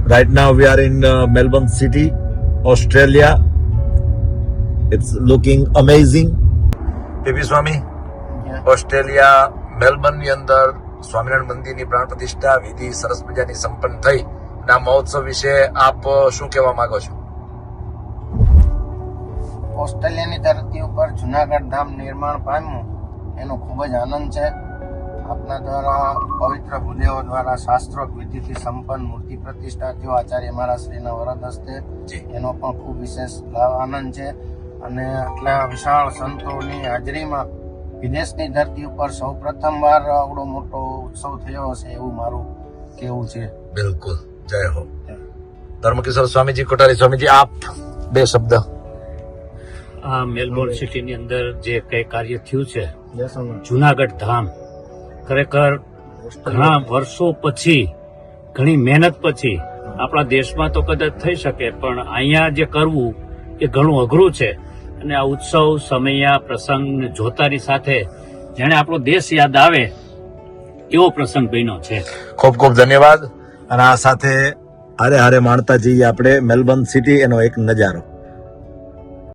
Right now we are in Melbourne City, Australia. It's looking amazing. PP Swami, Australia Melbourne ની અંદર સ્વામિનારાયણ મંદિરની પ્રાણ પ્રતિષ્ઠા વિધિ સરસ મજાની સંપન્ન થઈ. આ મહોત્સવ વિશે આપ શું કહેવા માંગો છો? ઓસ્ટ્રેલિયાની ધરતી ઉપર જુનાગઢ ધામ નિર્માણ પામ્યું એનો ખૂબ જ આનંદ છે. આપના દ્વારા પવિત્ર ભૂદેવો દ્વારા શાસ્ત્રોક્ત વિધિથી સંપન્ન મૂર્તિ પ્રતિષ્ઠા થયો આચાર્ય મહારાજ શ્રીના વરદ હસ્તે. એનો પણ ખૂબ વિશેષ આનંદ છે. અને આટલા વિશાળ સંતોની હાજરીમાં વિદેશની ધરતી ઉપર સૌ પ્રથમવાર આવડો મોટો ઉત્સવ થયો હશે એવું મારું કહેવું છે. બિલકુલ. જય હો. ધર્મકિશોર સ્વામીજી, કોઠારી સ્વામીજી, આપ બે શબ્દ. આ મેલબોર્ન સિટીની અંદર જે કઈ કાર્ય થયું છે જુનાગઢ ધામ, ખરેખર ઘણા વર્ષો પછી, ઘણી મહેનત પછી આપણા દેશમાં તો કદાચ થઈ શકે, પણ અહીંયા જે કરવું એ ઘણું અઘરું છે. અને આ ઉત્સવ સમયા પ્રસંગ જોતાની સાથે જેને આપણો દેશ યાદ આવે એવો પ્રસંગ બન્યો છે. ખૂબ ખૂબ ધન્યવાદ. અને આ સાથે હારે હારે માણતા જઈએ આપણે મેલબર્ન સિટી, એનો એક નજારો.